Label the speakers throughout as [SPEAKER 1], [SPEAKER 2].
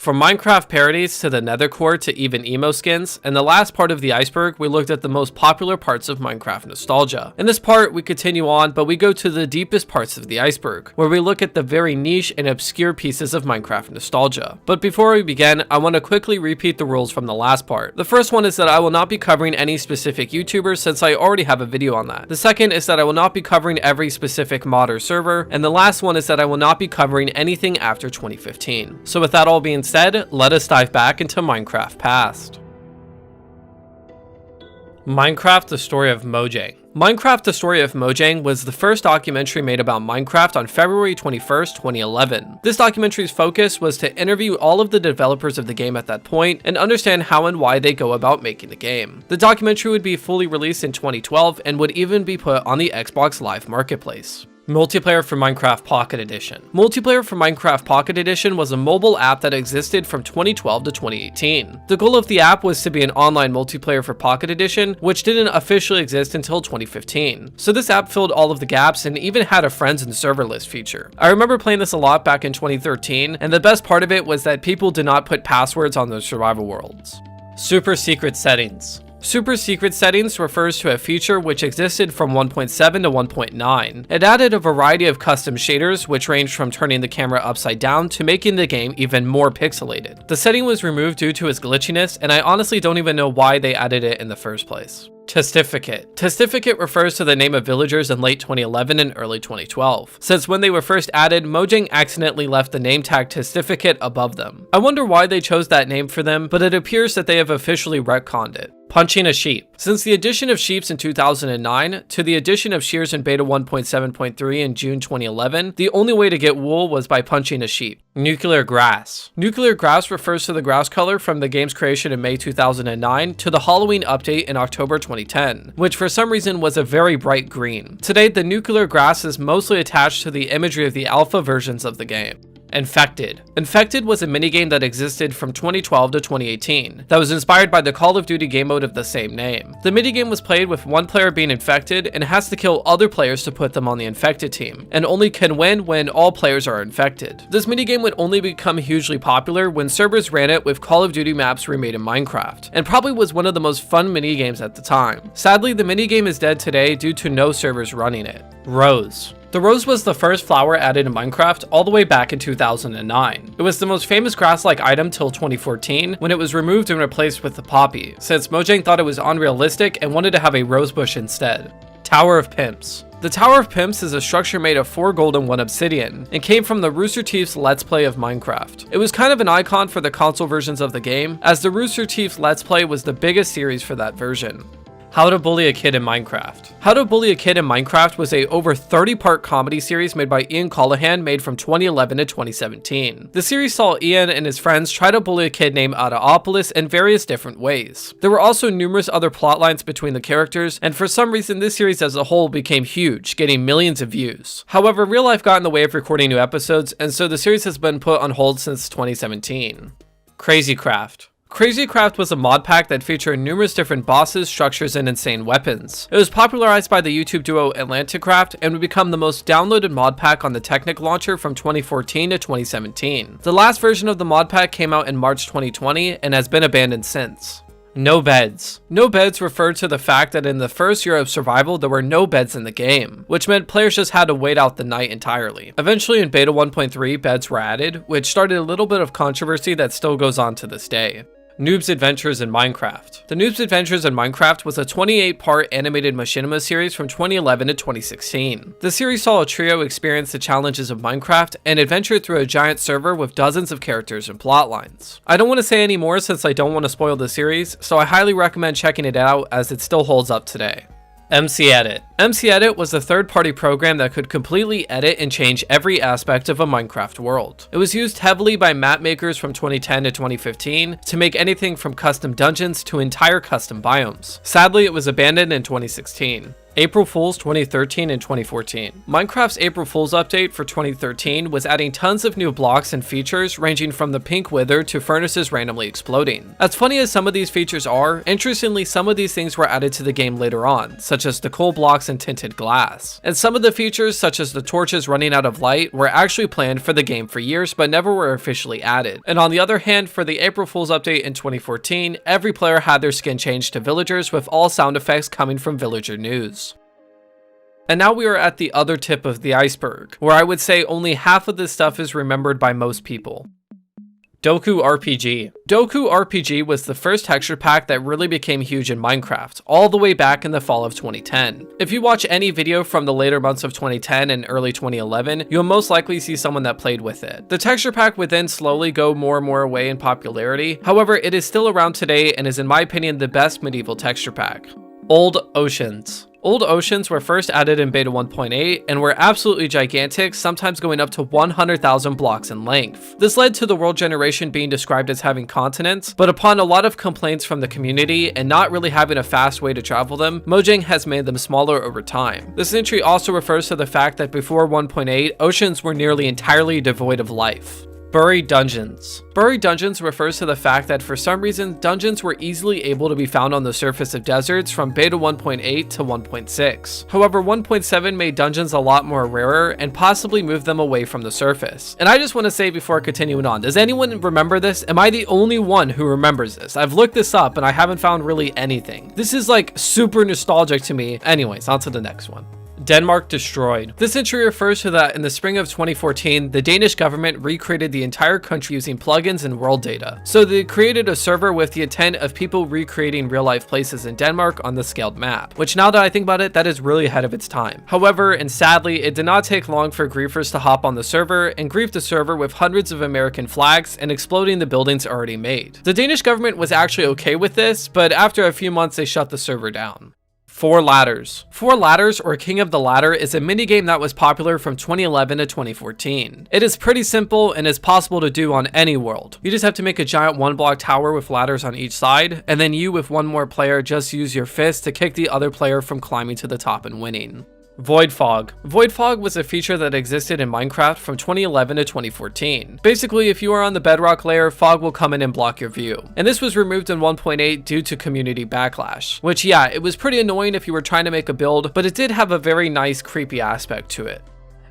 [SPEAKER 1] From Minecraft parodies to the Nethercore to even emo skins, and the last part of the iceberg, we looked at the most popular parts of Minecraft nostalgia. In this part, we continue on, but we go to the deepest parts of the iceberg, where we look at the very niche and obscure pieces of Minecraft nostalgia. But before we begin, I want to quickly repeat the rules from the last part. The first one is that I will not be covering any specific YouTubers since I already have a video on that. The second is that I will not be covering every specific mod or server, and the last one is that I will not be covering anything after 2015. So with that all being said, let us dive back into Minecraft Past. Minecraft: The Story of Mojang. Minecraft: The Story of Mojang was the first documentary made about Minecraft on February 21st, 2011. This documentary's focus was to interview all of the developers of the game at that point and understand how and why they go about making the game. The documentary would be fully released in 2012 and would even be put on the Xbox Live Marketplace. Multiplayer for Minecraft Pocket Edition. Multiplayer for Minecraft Pocket Edition was a mobile app that existed from 2012 to 2018. The goal of the app was to be an online multiplayer for Pocket Edition, which didn't officially exist until 2015. So this app filled all of the gaps and even had a friends and server list feature. I remember playing this a lot back in 2013, and the best part of it was that people did not put passwords on their survival worlds. Super Secret Settings. Super Secret Settings refers to a feature which existed from 1.7 to 1.9. It added a variety of custom shaders which ranged from turning the camera upside down to making the game even more pixelated. The setting was removed due to its glitchiness, and I honestly don't even know why they added it in the first place. Testificate. Testificate refers to the name of villagers in late 2011 and early 2012. Since when they were first added, Mojang accidentally left the name tag Testificate above them. I wonder why they chose that name for them, but it appears that they have officially retconned it. Punching a sheep. Since the addition of sheeps in 2009 to the addition of shears in beta 1.7.3 in June 2011, the only way to get wool was by punching a sheep. Nuclear grass. Nuclear grass refers to the grass color from the game's creation in May 2009 to the Halloween update in October 2010, which for some reason was a very bright green. Today, the nuclear grass is mostly attached to the imagery of the alpha versions of the game. Infected. Infected was a minigame that existed from 2012 to 2018 that was inspired by the Call of Duty game mode of the same name. The minigame was played with one player being infected and has to kill other players to put them on the infected team, and only can win when all players are infected. This minigame would only become hugely popular when servers ran it with Call of Duty maps remade in Minecraft, and probably was one of the most fun minigames at the time. Sadly, the minigame is dead today due to no servers running it. Rose. The rose was the first flower added in Minecraft all the way back in 2009. It was the most famous grass-like item till 2014 when it was removed and replaced with the poppy, since Mojang thought it was unrealistic and wanted to have a rose bush instead. Tower of Pimps. The Tower of Pimps is a structure made of 4 gold and 1 obsidian, and came from the Rooster Teeth's Let's Play of Minecraft. It was kind of an icon for the console versions of the game, as the Rooster Teeth's Let's Play was the biggest series for that version. How to Bully a Kid in Minecraft. How to Bully a Kid in Minecraft was a over 30-part comedy series made by IanCoullahan made from 2011 to 2017. The series saw Ian and his friends try to bully a kid named Adopolous in various different ways. There were also numerous other plot lines between the characters, and for some reason this series as a whole became huge, getting millions of views. However, real life got in the way of recording new episodes, and so the series has been put on hold since 2017. CrazyCraft. CrazyCraft was a mod pack that featured numerous different bosses, structures, and insane weapons. It was popularized by the YouTube duo Atlanticraft and would become the most downloaded mod pack on the Technic launcher from 2014 to 2017. The last version of the mod pack came out in March 2020 and has been abandoned since. No beds. No beds referred to the fact that in the first year of survival there were no beds in the game, which meant players just had to wait out the night entirely. Eventually in beta 1.3 beds were added, which started a little bit of controversy that still goes on to this day. Noob's Adventures in Minecraft. The Noob's Adventures in Minecraft was a 28-part animated machinima series from 2011 to 2016. The series saw a trio experience the challenges of Minecraft and adventure through a giant server with dozens of characters and plot lines. I don't want to say any more since I don't want to spoil the series, so I highly recommend checking it out as it still holds up today. MCedit. MCedit was a third-party program that could completely edit and change every aspect of a Minecraft world. It was used heavily by map makers from 2010 to 2015 to make anything from custom dungeons to entire custom biomes. Sadly, it was abandoned in 2016. April Fools 2013 and 2014. Minecraft's April Fools update for 2013 was adding tons of new blocks and features ranging from the pink wither to furnaces randomly exploding. As funny as some of these features are, interestingly some of these things were added to the game later on, such as the coal blocks and tinted glass. And some of the features, such as the torches running out of light, were actually planned for the game for years but never were officially added. And on the other hand, for the April Fools update in 2014, every player had their skin changed to villagers with all sound effects coming from villager news. And now we are at the other tip of the iceberg, where I would say only half of this stuff is remembered by most people. DokuRPG. DokuRPG was the first texture pack that really became huge in Minecraft, all the way back in the fall of 2010. If you watch any video from the later months of 2010 and early 2011, you'll most likely see someone that played with it. The texture pack would then slowly go more and more away in popularity, however it is still around today and is in my opinion the best medieval texture pack. Old Oceans. Old Oceans were first added in beta 1.8 and were absolutely gigantic, sometimes going up to 100,000 blocks in length. This led to the world generation being described as having continents, but upon a lot of complaints from the community and not really having a fast way to travel them, Mojang has made them smaller over time. This entry also refers to the fact that before 1.8, oceans were nearly entirely devoid of life. Buried Dungeons. Buried Dungeons refers to the fact that for some reason, dungeons were easily able to be found on the surface of deserts from beta 1.8 to 1.6. However, 1.7 made dungeons a lot more rarer and possibly moved them away from the surface. And I just want to say before continuing on, does anyone remember this? Am I the only one who remembers this? I've looked this up and I haven't found really anything. This is like super nostalgic to me. Anyways, on to the next one. Denmark destroyed. This entry refers to that in the spring of 2014, the Danish government recreated the entire country using plugins and world data. So they created a server with the intent of people recreating real life places in Denmark on the scaled map, which now that I think about it, that is really ahead of its time. However, and sadly, it did not take long for griefers to hop on the server and grief the server with hundreds of American flags and exploding the buildings already made. The Danish government was actually okay with this, but after a few months they shut the server down. Four Ladders. Four Ladders, or King of the Ladder, is a minigame that was popular from 2011 to 2014. It is pretty simple and is possible to do on any world. You just have to make a giant one-block tower with ladders on each side, and then you with one more player just use your fist to kick the other player from climbing to the top and winning. Void Fog. Void Fog was a feature that existed in Minecraft from 2011 to 2014. Basically, if you are on the bedrock layer, fog will come in and block your view. And this was removed in 1.8 due to community backlash, which yeah, it was pretty annoying if you were trying to make a build, but it did have a very nice creepy aspect to it.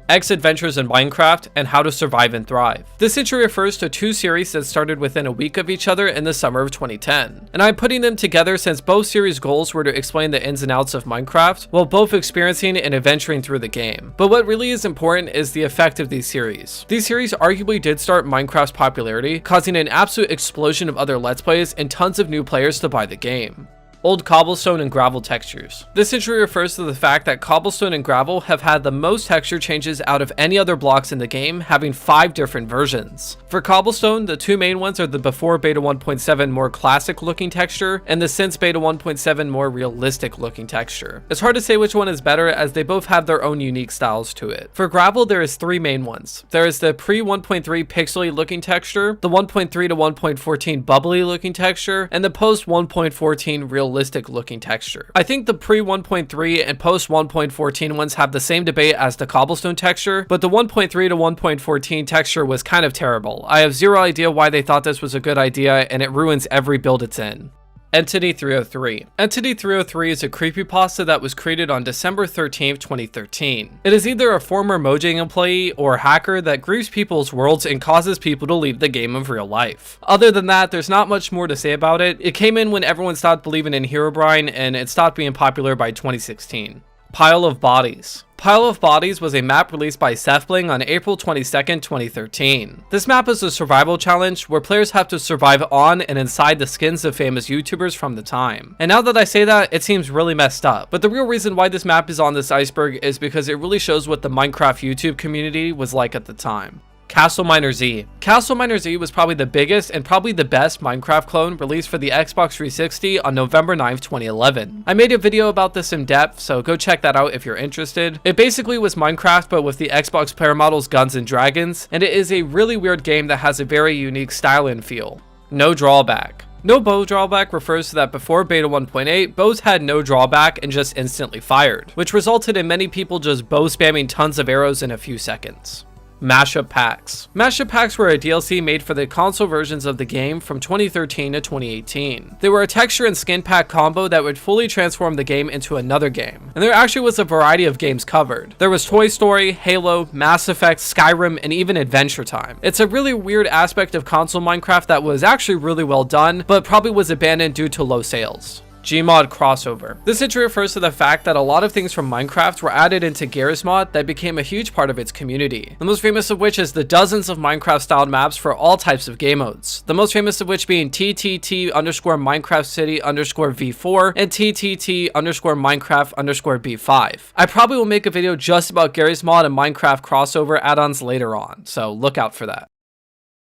[SPEAKER 1] X Adventures in Minecraft and How to Survive and Thrive. This entry refers to two series that started within a week of each other in the summer of 2010. And I'm putting them together since both series' goals were to explain the ins and outs of Minecraft, while both experiencing and adventuring through the game. But what really is important is the effect of these series. These series arguably did start Minecraft's popularity, causing an absolute explosion of other Let's Plays and tons of new players to buy the game. Old Cobblestone and Gravel textures. This entry refers to the fact that Cobblestone and Gravel have had the most texture changes out of any other blocks in the game, having 5 different versions. For Cobblestone, the two main ones are the before beta 1.7 more classic looking texture, and the since beta 1.7 more realistic looking texture. It's hard to say which one is better as they both have their own unique styles to it. For Gravel, there is 3 main ones. There is the pre 1.3 pixely looking texture, the 1.3 to 1.14 bubbly looking texture, and the post 1.14 realistic looking texture. I think the pre 1.3 and post 1.14 ones have the same debate as the Cobblestone texture, but the 1.3 to 1.14 texture was kind of terrible. I have zero idea why they thought this was a good idea, and it ruins every build it's in. Entity 303. Entity 303 is a creepypasta that was created on December 13th, 2013. It is either a former Mojang employee or hacker that griefs people's worlds and causes people to leave the game of real life. Other than that, there's not much more to say about it. It came in when everyone stopped believing in Herobrine and it stopped being popular by 2016. Pile of Bodies. Pile of Bodies was a map released by Sethbling on April 22nd, 2013. This map is a survival challenge where players have to survive on and inside the skins of famous YouTubers from the time. And now that I say that, it seems really messed up. But the real reason why this map is on this iceberg is because it really shows what the Minecraft YouTube community was like at the time. CastleMiner Z. CastleMiner Z was probably the biggest and probably the best Minecraft clone released for the Xbox 360 on November 9th, 2011. I made a video about this in depth, so go check that out if you're interested. It basically was Minecraft but with the Xbox player models, guns, and dragons, and it is a really weird game that has a very unique style and feel. No Drawback. No bow drawback refers to that before beta 1.8, bows had no drawback and just instantly fired, which resulted in many people just bow spamming tons of arrows in a few seconds. Mashup Packs. Mashup Packs were a DLC made for the console versions of the game from 2013 to 2018. They were a texture and skin pack combo that would fully transform the game into another game. And there actually was a variety of games covered. There was Toy Story, Halo, Mass Effect, Skyrim, and even Adventure Time. It's a really weird aspect of console Minecraft that was actually really well done, but probably was abandoned due to low sales. Gmod Crossover. This entry refers to the fact that a lot of things from Minecraft were added into Garrys Mod that became a huge part of its community. The most famous of which is the dozens of Minecraft styled maps for all types of game modes. The most famous of which being TTT_Minecraft City _V4 and TTT_Minecraft _B5. I probably will make a video just about Garrys Mod and Minecraft crossover add-ons later on, so look out for that.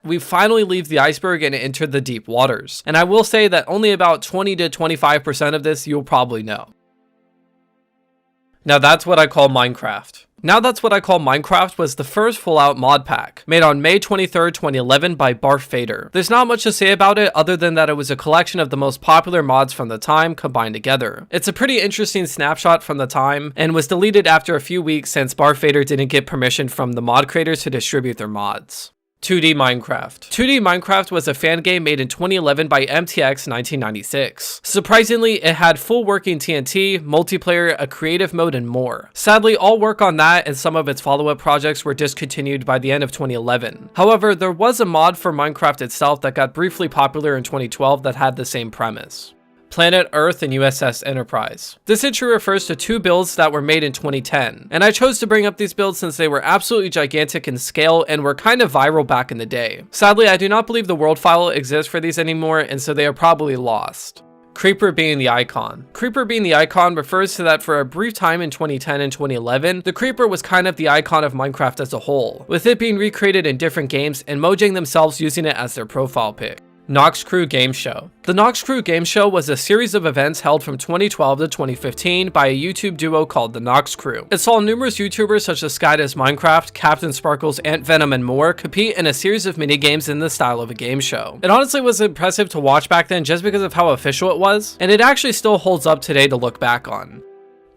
[SPEAKER 1] We finally leave the iceberg and enter the deep waters, and I will say that only about 20 to 25% of this you'll probably know. Now that's what I call Minecraft. Was the first full-out mod pack, made on May 23rd, 2011 by Barf Fader. There's not much to say about it other than that it was a collection of the most popular mods from the time combined together. It's a pretty interesting snapshot from the time, and was deleted after a few weeks since Barf Fader didn't get permission from the mod creators to distribute their mods. 2D Minecraft. 2D Minecraft was a fan game made in 2011 by MTX 1996. Surprisingly, it had full working TNT, multiplayer, a creative mode, and more. Sadly, all work on that and some of its follow-up projects were discontinued by the end of 2011. However, there was a mod for Minecraft itself that got briefly popular in 2012 that had the same premise. Planet Earth and USS Enterprise. This entry refers to two builds that were made in 2010, and I chose to bring up these builds since they were absolutely gigantic in scale and were kind of viral back in the day. Sadly, I do not believe the world file exists for these anymore, and so they are probably lost. Creeper being the icon. Creeper being the icon refers to that for a brief time in 2010 and 2011, the Creeper was kind of the icon of Minecraft as a whole, with it being recreated in different games and Mojang themselves using it as their profile pic. Noxcrew Gameshow. The Noxcrew Gameshow was a series of events held from 2012 to 2015 by a YouTube duo called the Noxcrew. It saw numerous YouTubers such as SkyDoesMinecraft, Captain Sparkles, Ant Venom, and more compete in a series of minigames in the style of a game show. It honestly was impressive to watch back then just because of how official it was, and it actually still holds up today to look back on.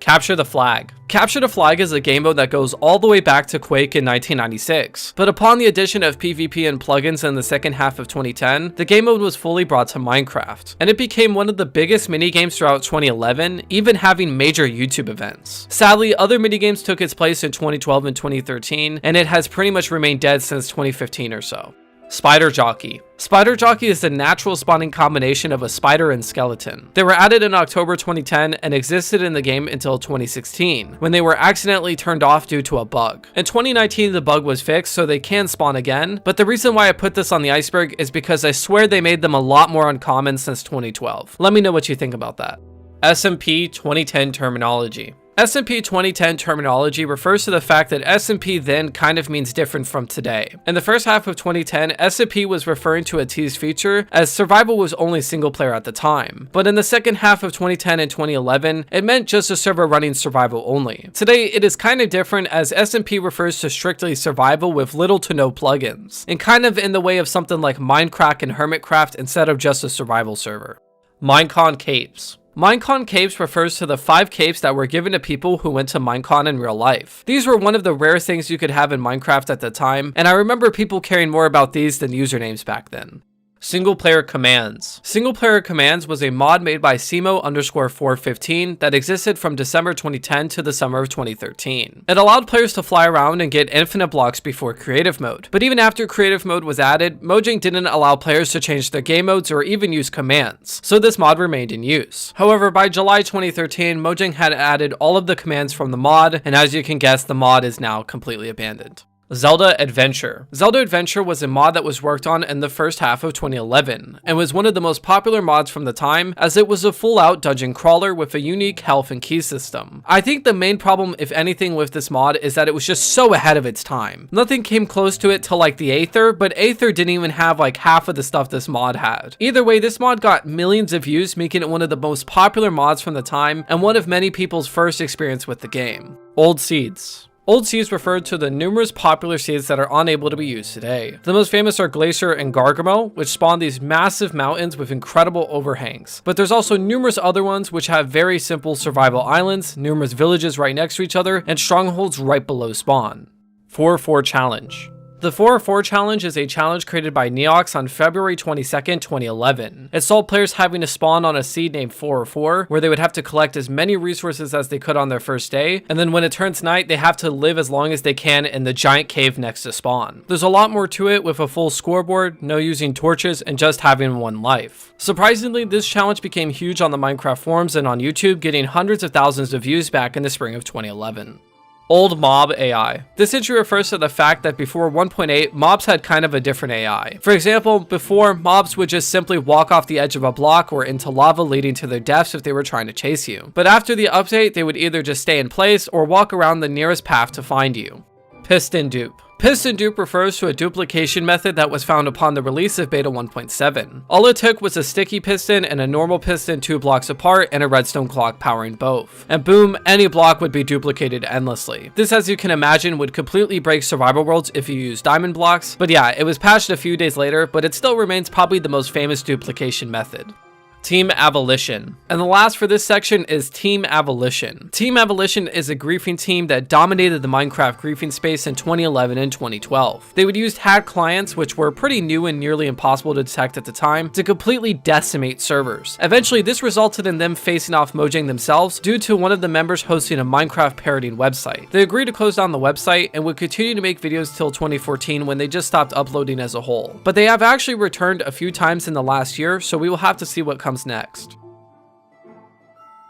[SPEAKER 1] Capture the Flag. Capture the Flag is a game mode that goes all the way back to Quake in 1996, but upon the addition of PvP and plugins in the second half of 2010, the game mode was fully brought to Minecraft, and it became one of the biggest minigames throughout 2011, even having major YouTube events. Sadly, other minigames took its place in 2012 and 2013, and it has pretty much remained dead since 2015 or so. Spider Jockey. Spider Jockey is the natural spawning combination of a spider and skeleton. They were added in October 2010 and existed in the game until 2016, when they were accidentally turned off due to a bug. In 2019, the bug was fixed, so they can spawn again, but the reason why I put this on the iceberg is because I swear they made them a lot more uncommon since 2012. Let me know what you think about that. SMP 2010 Termnology. SMP 2010 terminology refers to the fact that SMP then kind of means different from today. In the first half of 2010, SMP was referring to a teased feature, as survival was only single player at the time. But in the second half of 2010 and 2011, it meant just a server running survival only. Today, it is kind of different, as SMP refers to strictly survival with little to no plugins, and kind of in the way of something like Minecraft and Hermitcraft instead of just a survival server. Minecon Capes. Minecon Capes refers to the 5 capes that were given to people who went to Minecon in real life. These were one of the rare things you could have in Minecraft at the time, and I remember people caring more about these than usernames back then. Single Player Commands. Single Player Commands was a mod made by Simo_415 that existed from December 2010 to the summer of 2013. It allowed players to fly around and get infinite blocks before creative mode. But even after creative mode was added, Mojang didn't allow players to change their game modes or even use commands, so this mod remained in use. However, by July 2013, Mojang had added all of the commands from the mod, and as you can guess, the mod is now completely abandoned. Zelda Adventure. Zelda Adventure was a mod that was worked on in the first half of 2011, and was one of the most popular mods from the time, as it was a full-out dungeon crawler with a unique health and key system. I think the main problem, if anything, with this mod is that it was just so ahead of its time. Nothing came close to it till like the Aether, but Aether didn't even have like half of the stuff this mod had. Either way, this mod got millions of views, making it one of the most popular mods from the time, and one of many people's first experience with the game. Old Seeds. Old seeds referred to the numerous popular seeds that are unable to be used today. The most famous are Glacier and Gargamel, which spawn these massive mountains with incredible overhangs. But there's also numerous other ones which have very simple survival islands, numerous villages right next to each other, and strongholds right below spawn. 4-4 Challenge. The 4-4 Challenge is a challenge created by Neox on February 22nd, 2011. It saw players having to spawn on a seed named 4-4, where they would have to collect as many resources as they could on their first day, and then when it turns night, they have to live as long as they can in the giant cave next to spawn. There's a lot more to it, with a full scoreboard, no using torches, and just having one life. Surprisingly, this challenge became huge on the Minecraft forums and on YouTube, getting hundreds of thousands of views back in the spring of 2011. Old mob AI. This entry refers to the fact that before 1.8, mobs had kind of a different AI. For example, before, mobs would just simply walk off the edge of a block or into lava, leading to their deaths if they were trying to chase you. But after the update, they would either just stay in place or walk around the nearest path to find you. Piston dupe. Piston dupe refers to a duplication method that was found upon the release of beta 1.7. All it took was a sticky piston and a normal piston 2 blocks apart and a redstone clock powering both. And boom, any block would be duplicated endlessly. This, as you can imagine, would completely break survival worlds if you use diamond blocks. But yeah, it was patched a few days later, but it still remains probably the most famous duplication method. Team Avolotion. And the last for this section is Team Avolotion. Team Avolotion is a griefing team that dominated the Minecraft griefing space in 2011 and 2012. They would use hacked clients, which were pretty new and nearly impossible to detect at the time, to completely decimate servers. Eventually, this resulted in them facing off Mojang themselves due to one of the members hosting a Minecraft parodying website. They agreed to close down the website and would continue to make videos till 2014 when they just stopped uploading as a whole. But they have actually returned a few times in the last year, so we will have to see what comes next.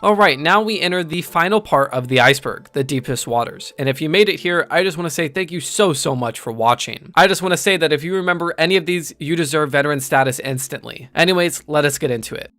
[SPEAKER 1] Alright, now we enter the final part of the iceberg, the deepest waters. And if you made it here, I just want to say thank you so much for watching. I just want to say that if you remember any of these, you deserve veteran status instantly. Anyways, let us get into it.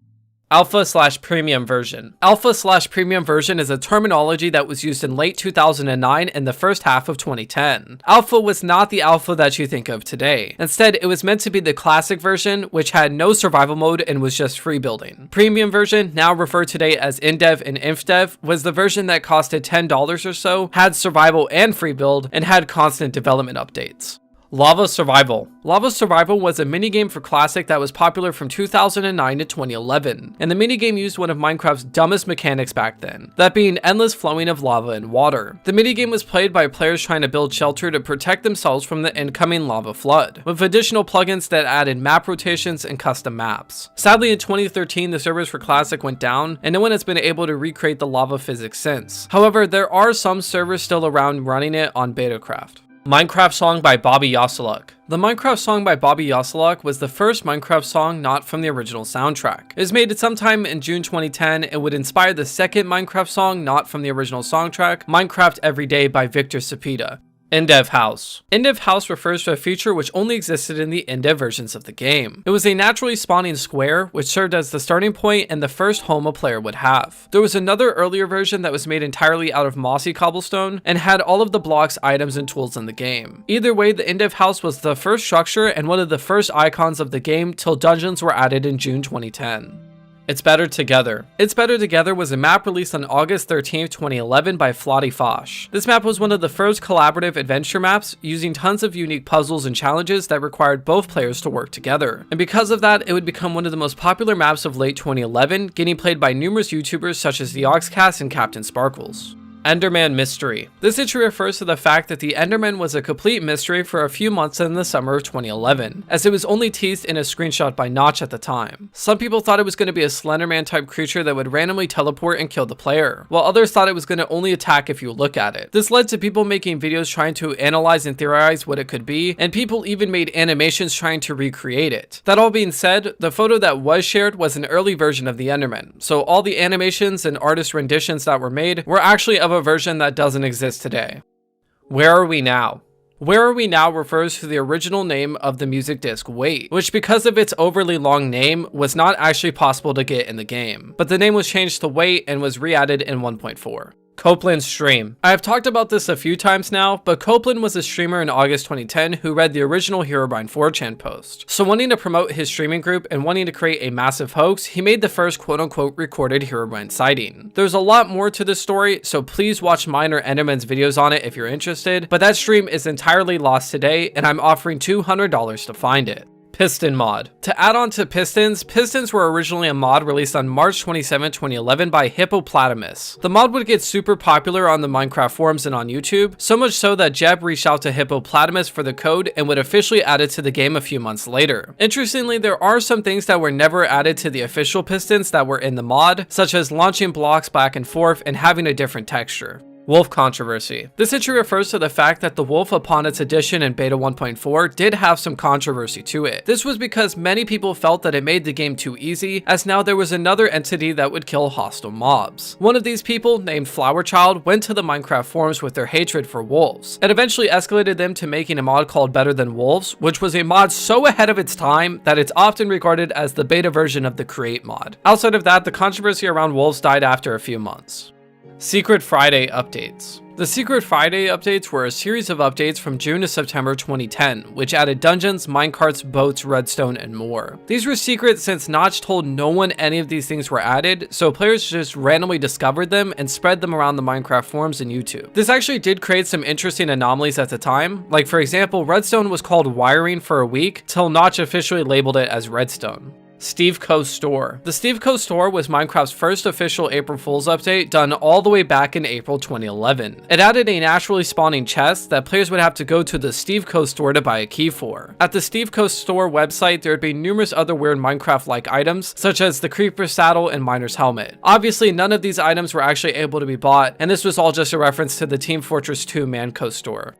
[SPEAKER 1] Alpha/premium version. Alpha/premium version is a terminology that was used in late 2009 and the first half of 2010. Alpha was not the alpha that you think of today. Instead, it was meant to be the classic version, which had no survival mode and was just free building. Premium version, now referred today as Indev and InfDev, was the version that costed $10 or so, had survival and free build, and had constant development updates. Lava Survival. Lava Survival was a minigame for Classic that was popular from 2009 to 2011, and the minigame used one of Minecraft's dumbest mechanics back then, that being endless flowing of lava and water. The minigame was played by players trying to build shelter to protect themselves from the incoming lava flood, with additional plugins that added map rotations and custom maps. Sadly, in 2013, the servers for Classic went down, and no one has been able to recreate the lava physics since. However, there are some servers still around running it on Dokucraft. Minecraft Song by Bobby Yarsulik. The Minecraft Song by Bobby Yarsulik was the first Minecraft song not from the original soundtrack. It was made sometime in June 2010 and would inspire the second Minecraft song not from the original soundtrack, Minecraft Every Day by Victor Cepeda. Indev House. Indev House refers to a feature which only existed in the Indev versions of the game. It was a naturally spawning square, which served as the starting point and the first home a player would have. There was another earlier version that was made entirely out of mossy cobblestone and had all of the blocks, items, and tools in the game. Either way, the Indev House was the first structure and one of the first icons of the game till dungeons were added in June 2010. It's Better Together. It's Better Together was a map released on August 13th, 2011 by Flotty Fosh. This map was one of the first collaborative adventure maps, using tons of unique puzzles and challenges that required both players to work together. And because of that, it would become one of the most popular maps of late 2011, getting played by numerous YouTubers such as the Oxcast and Captain Sparkles. Enderman Mystery. This entry refers to the fact that the Enderman was a complete mystery for a few months in the summer of 2011, as it was only teased in a screenshot by Notch at the time. Some people thought it was going to be a Slenderman type creature that would randomly teleport and kill the player, while others thought it was going to only attack if you look at it. This led to people making videos trying to analyze and theorize what it could be, and people even made animations trying to recreate it. That all being said, the photo that was shared was an early version of the Enderman, so all the animations and artist renditions that were made were actually of a version that doesn't exist today. Where Are We Now? Where Are We Now refers to the original name of the music disc Wait, which because of its overly long name was not actually possible to get in the game, but the name was changed to Wait and was re-added in 1.4. Copeland's stream. I have talked about this a few times now, but Copeland was a streamer in August 2010 who read the original Herobrine 4chan post. So wanting to promote his streaming group and wanting to create a massive hoax, he made the first quote-unquote recorded Herobrine sighting. There's a lot more to this story, so please watch mine or Enderman's videos on it if you're interested, but that stream is entirely lost today, and I'm offering $200 to find it. Piston Mod. To add on to Pistons, Pistons were originally a mod released on March 27, 2011 by Hippopotamus. The mod would get super popular on the Minecraft forums and on YouTube, so much so that Jeb reached out to Hippopotamus for the code and would officially add it to the game a few months later. Interestingly, there are some things that were never added to the official Pistons that were in the mod, such as launching blocks back and forth and having a different texture. Wolf controversy. This entry refers to the fact that the wolf upon its addition in beta 1.4 did have some controversy to it. This was because many people felt that it made the game too easy, as now there was another entity that would kill hostile mobs. One of these people, named Flowerchild, went to the Minecraft forums with their hatred for wolves. It eventually escalated them to making a mod called Better Than Wolves, which was a mod so ahead of its time that it's often regarded as the beta version of the Create mod. Outside of that, the controversy around wolves died after a few months. Secret Friday updates. The Secret Friday updates were a series of updates from June to September 2010, which added dungeons, minecarts, boats, redstone, and more. These were secret since Notch told no one any of these things were added, so players just randomly discovered them and spread them around the Minecraft forums and YouTube. This actually did create some interesting anomalies at the time, like for example, redstone was called wiring for a week, till Notch officially labeled it as redstone. Steve Co. Store. The Steve Co. Store was Minecraft's first official April Fool's update, done all the way back in April 2011. It added a naturally spawning chest that players would have to go to the Steve Co. Store to buy a key for. At the Steve Co. Store website, there would be numerous other weird Minecraft-like items, such as the Creeper Saddle and Miner's Helmet. Obviously, none of these items were actually able to be bought, and this was all just a reference to the Team Fortress 2 Manco Store.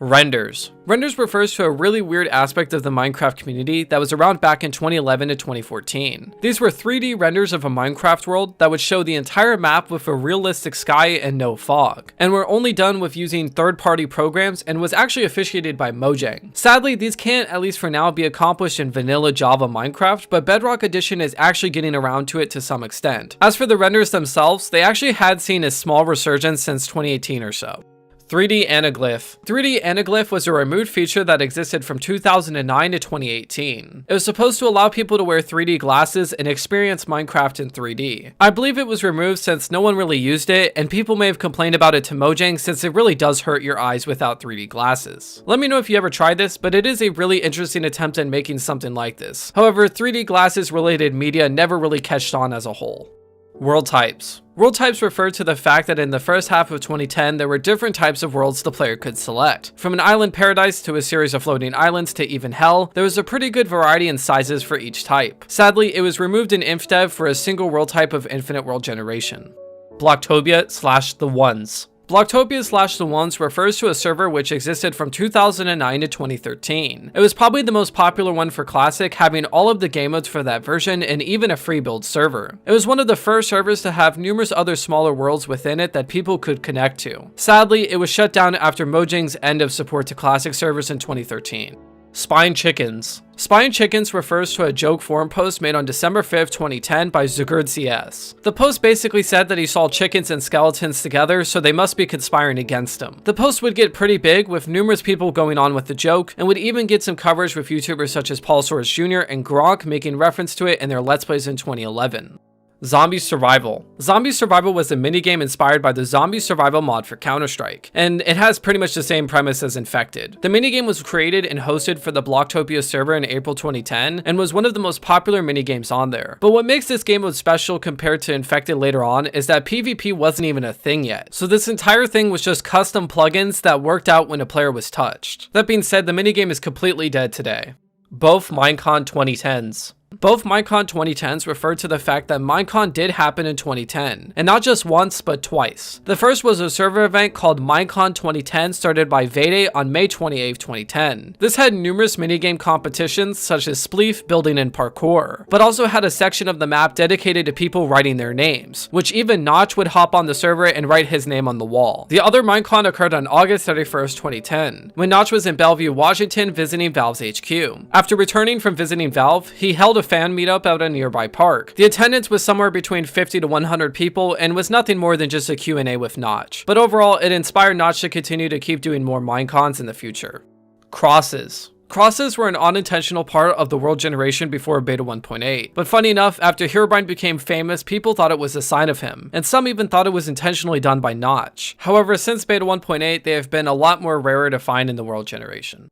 [SPEAKER 1] Renders. Renders refers to a really weird aspect of the Minecraft community that was around back in 2011 to 2014. These were 3D renders of a Minecraft world that would show the entire map with a realistic sky and no fog, and were only done with using third-party programs and was actually officiated by Mojang. Sadly, these can't, at least for now, be accomplished in vanilla Java Minecraft, but Bedrock Edition is actually getting around to it to some extent. As for the renders themselves, they actually had seen a small resurgence since 2018 or so. 3D Anaglyph. 3D Anaglyph was a removed feature that existed from 2009 to 2018. It was supposed to allow people to wear 3D glasses and experience Minecraft in 3D. I believe it was removed since no one really used it, and people may have complained about it to Mojang since it really does hurt your eyes without 3D glasses. Let me know if you ever tried this, but it is a really interesting attempt at making something like this. However, 3D glasses related media never really catched on as a whole. World types. World types refer to the fact that in the first half of 2010, there were different types of worlds the player could select. From an island paradise to a series of floating islands to even hell, there was a pretty good variety in sizes for each type. Sadly, it was removed in InfDev for a single world type of infinite world generation. Blocktopia/The Ones. Blocktopia/The Ones refers to a server which existed from 2009 to 2013. It was probably the most popular one for Classic, having all of the game modes for that version and even a free build server. It was one of the first servers to have numerous other smaller worlds within it that people could connect to. Sadly, it was shut down after Mojang's end of support to Classic servers in 2013. Spine Chickens. Spine Chickens refers to a joke forum post made on December 5th, 2010 by ZugurdCS. The post basically said that he saw chickens and skeletons together, so they must be conspiring against him. The post would get pretty big, with numerous people going on with the joke, and would even get some coverage with YouTubers such as Paulsaurus Jr. and Gronk making reference to it in their Let's Plays in 2011. Zombie Survival. Zombie Survival was a minigame inspired by the Zombie Survival mod for Counter-Strike, and it has pretty much the same premise as Infected. The minigame was created and hosted for the Blocktopia server in April 2010, and was one of the most popular minigames on there. But what makes this game mode special compared to Infected later on is that PvP wasn't even a thing yet, so this entire thing was just custom plugins that worked out when a player was touched. That being said, the minigame is completely dead today. Both Minecon 2010s. Both Minecon 2010s refer to the fact that Minecon did happen in 2010, and not just once, but twice. The first was a server event called Minecon 2010 started by Vayday on May 28, 2010. This had numerous minigame competitions such as spleef, building, and parkour, but also had a section of the map dedicated to people writing their names, which even Notch would hop on the server and write his name on the wall. The other Minecon occurred on August 31st, 2010, when Notch was in Bellevue, Washington visiting Valve's HQ. After returning from visiting Valve, he held a fan meetup at a nearby park. The attendance was somewhere between 50 to 100 people and was nothing more than just a Q&A with Notch. But overall, it inspired Notch to continue to keep doing more Minecons in the future. Crosses. Crosses were an unintentional part of the world generation before Beta 1.8, but funny enough, after Herobrine became famous, people thought it was a sign of him, and some even thought it was intentionally done by Notch. However, since Beta 1.8, they have been a lot more rarer to find in the world generation.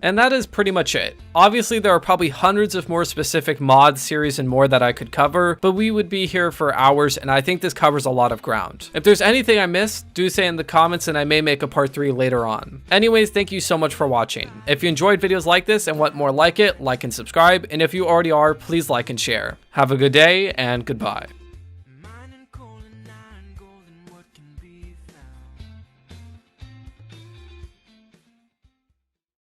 [SPEAKER 1] And that is pretty much it. Obviously, there are probably hundreds of more specific mods, series, and more that I could cover, but we would be here for hours, and I think this covers a lot of ground. If there's anything I missed, do say in the comments and I may make a part 3 later on. Anyways, thank you so much for watching. If you enjoyed videos like this and want more like it, like and subscribe, and if you already are, please like and share. Have a good day, and goodbye.